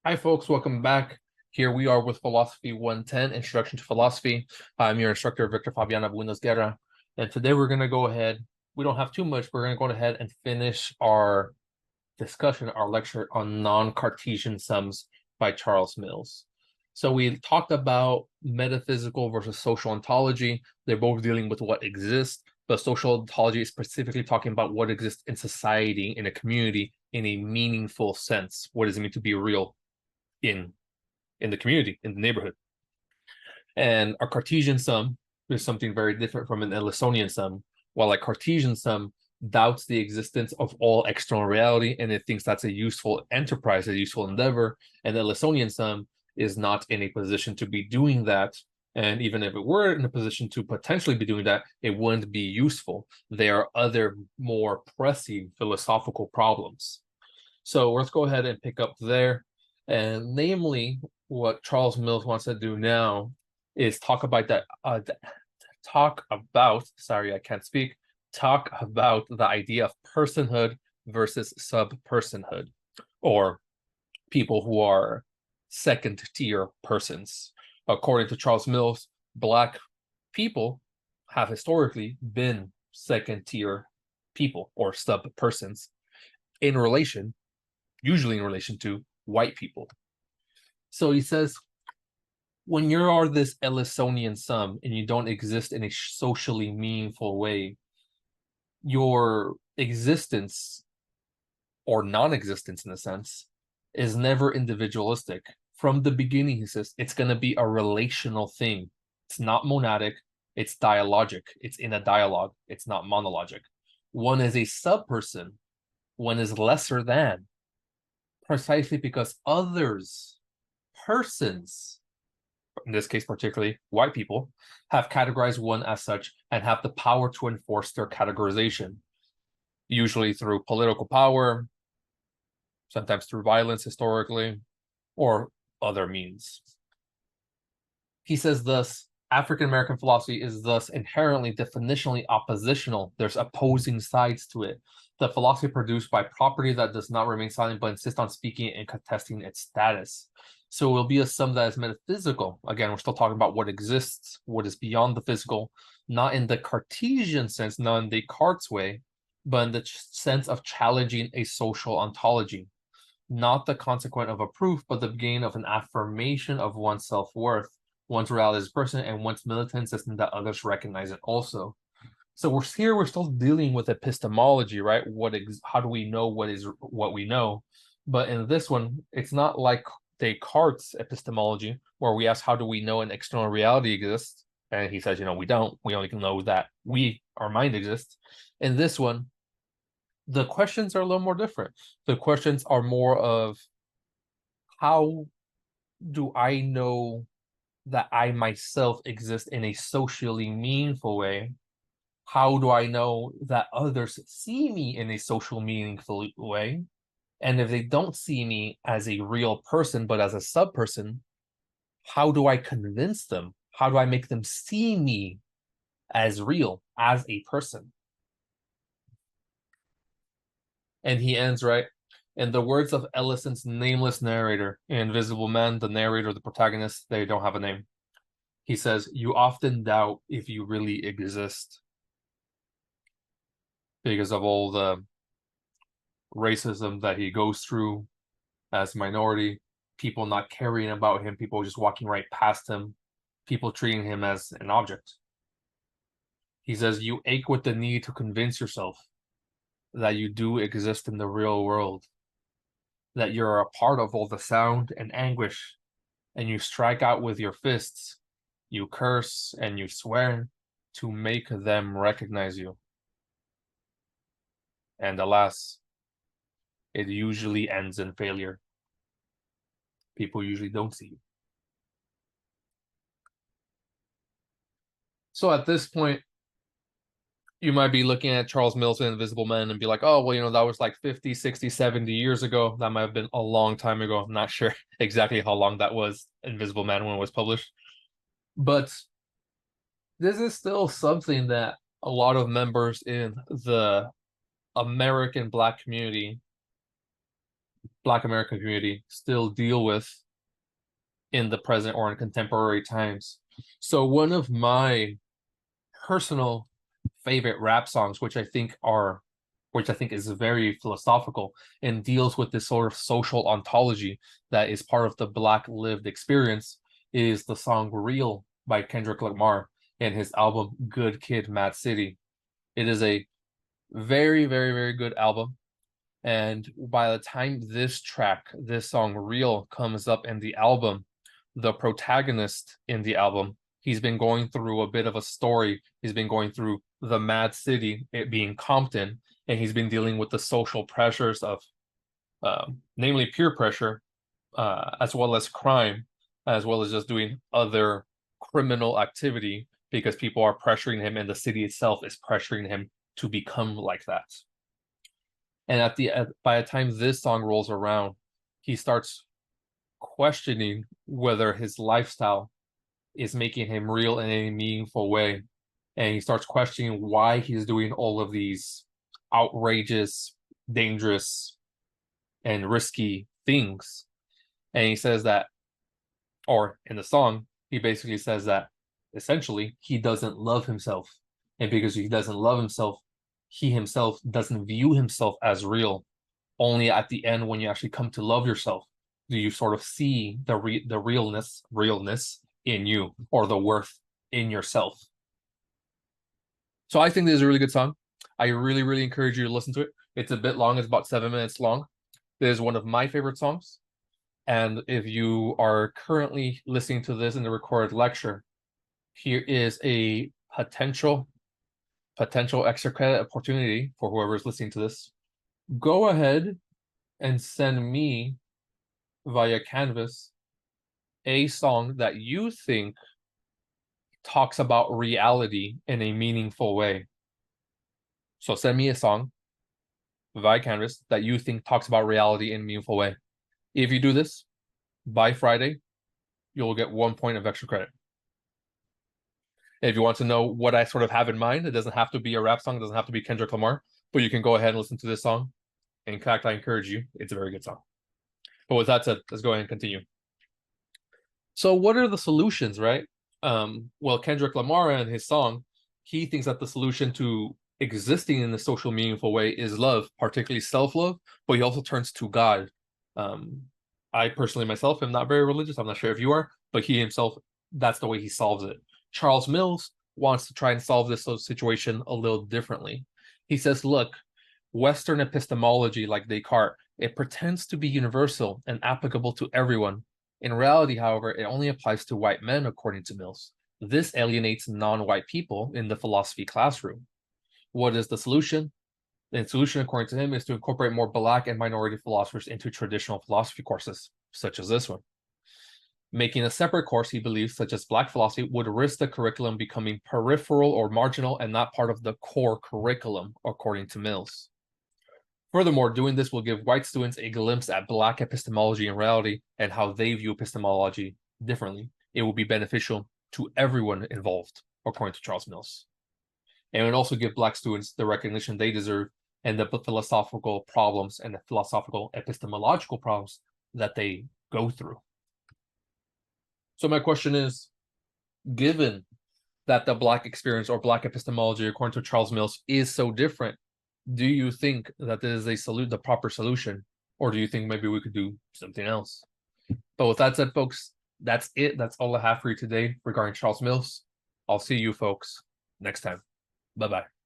Hi, folks. Welcome back. Here we are with Philosophy 110, Introduction to Philosophy. I'm your instructor, Victor Fabiana Buenos Guerra. And today we're going to go ahead. We don't have too much. We're going to go ahead and finish our discussion, our lecture on non-Cartesian sums by Charles Mills. So we talked about metaphysical versus social ontology. They're both dealing with what exists, but social ontology is specifically talking about what exists in society, in a community, in a meaningful sense. What does it mean to be real in the community, in the neighborhood? And a Cartesian sum is something very different from an Ellisonian sum. While a Cartesian sum doubts the existence of all external reality and it thinks that's a useful enterprise, a useful endeavor, and the Ellisonian sum is not in a position to be doing that. And even if it were in a position to potentially be doing that, it wouldn't be useful. There are other more pressing philosophical problems. So let's go ahead and pick up there. And namely, what Charles Mills wants to do now is talk about sorry, I can't speak, talk about the idea of personhood versus sub-personhood, or people who are second-tier persons. According to Charles Mills, Black people have historically been second-tier people or sub-persons usually in relation to white people. So he says, when you are this Ellisonian sum and you don't exist in a socially meaningful way, your existence or non-existence, in a sense, is never individualistic. From the beginning, he says, it's going to be a relational thing. It's not monadic, it's dialogic. It's in a dialogue, it's not monologic. One is a sub-person, one is lesser than, precisely because others, persons, in this case particularly white people, have categorized one as such and have the power to enforce their categorization, usually through political power, sometimes through violence historically, or other means. He says thus, African American philosophy is thus inherently definitionally oppositional. There's opposing sides to it. The philosophy produced by property that does not remain silent but insists on speaking and contesting its status. So it will be a sum that is metaphysical. Again, we're still talking about what exists, what is beyond the physical, not in the Cartesian sense, not in Descartes' way, but in the sense of challenging a social ontology. Not the consequent of a proof, but the beginning of an affirmation of one's self-worth, one's reality as a person, and one's militant system that others recognize it also. So we're still dealing with epistemology, right? How do we know what we know? But in this one, it's not like Descartes' epistemology, where we ask, how do we know an external reality exists? And he says, we don't. We only know that our mind exists. In this one, the questions are a little more different. The questions are more of, how do I know that I myself exist in a socially meaningful way? How do I know that others see me in a social meaningful way? And if they don't see me as a real person, but as a sub-person, how do I convince them? How do I make them see me as real, as a person? And he ends, right? In the words of Ellison's nameless narrator, Invisible Man, the narrator, the protagonist, they don't have a name. He says, you often doubt if you really exist because of all the racism that he goes through as a minority, people not caring about him, people just walking right past him, people treating him as an object. He says, you ache with the need to convince yourself that you do exist in the real world, that you're a part of all the sound and anguish, and you strike out with your fists, you curse and you swear to make them recognize you. And alas, it usually ends in failure. People usually don't see you. So at this point, you might be looking at Charles Mills and Invisible Man and be like, oh, well, that was like 50, 60, 70 years ago. That might have been a long time ago. I'm not sure exactly how long that was, Invisible Man, when it was published. But this is still something that a lot of members in the American Black community Black American community still deal with in the present or in contemporary times. So one of my personal favorite rap songs, which I think is very philosophical and deals with this sort of social ontology that is part of the Black lived experience, is the song Real by Kendrick Lamar and his album Good Kid, Mad City. It is a very, very, very good album. And by the time this song Real comes up in the album, the protagonist in the album, he's been going through a bit of a story. He's been going through the Mad City, it being Compton, and he's been dealing with the social pressures of, namely peer pressure, as well as crime, as well as just doing other criminal activity because people are pressuring him and the city itself is pressuring him to become like that. And by the time this song rolls around, he starts questioning whether his lifestyle is making him real in any meaningful way. And he starts questioning why he's doing all of these outrageous, dangerous, and risky things. And he says that, or in the song, he basically says that essentially he doesn't love himself. And because he doesn't love himself, he himself doesn't view himself as real. Only at the end, when you actually come to love yourself, do you sort of see the realness in you, or the worth in yourself. So I think this is a really good song. I really, really encourage you to listen to it. It's a bit long. It's about 7 minutes long. It is one of my favorite songs. And if you are currently listening to this in the recorded lecture, here is a potential extra credit opportunity for whoever is listening to this. Go ahead and send me via Canvas a song that you think talks about reality in a meaningful way. So send me a song via Canvas that you think talks about reality in a meaningful way. If you do this by Friday, you'll get 1 point of extra credit. If you want to know what I sort of have in mind, it doesn't have to be a rap song, it doesn't have to be Kendrick Lamar, but you can go ahead and listen to this song. In fact, I encourage you. It's a very good song. But with that said, let's go ahead and continue. So what are the solutions, right? Well, Kendrick Lamar and his song, he thinks that the solution to existing in a social meaningful way is love, particularly self-love, but he also turns to God. I personally myself am not very religious. I'm not sure if you are, but he himself, that's the way he solves it. Charles Mills wants to try and solve this situation a little differently. He says, look, Western epistemology, like Descartes, it pretends to be universal and applicable to everyone. In reality, however, it only applies to white men, according to Mills. This alienates non-white people in the philosophy classroom. What is the solution? The solution, according to him, is to incorporate more Black and minority philosophers into traditional philosophy courses, such as this one. Making a separate course, he believes, such as Black philosophy, would risk the curriculum becoming peripheral or marginal and not part of the core curriculum, according to Mills. Furthermore, doing this will give white students a glimpse at Black epistemology and reality and how they view epistemology differently. It will be beneficial to everyone involved, according to Charles Mills. And it would also give Black students the recognition they deserve and the philosophical problems and the philosophical epistemological problems that they go through. So my question is, given that the Black experience or Black epistemology, according to Charles Mills, is so different, do you think that this is the proper solution? Or do you think maybe we could do something else? But with that said, folks, that's it. That's all I have for you today regarding Charles Mills. I'll see you folks next time. Bye-bye.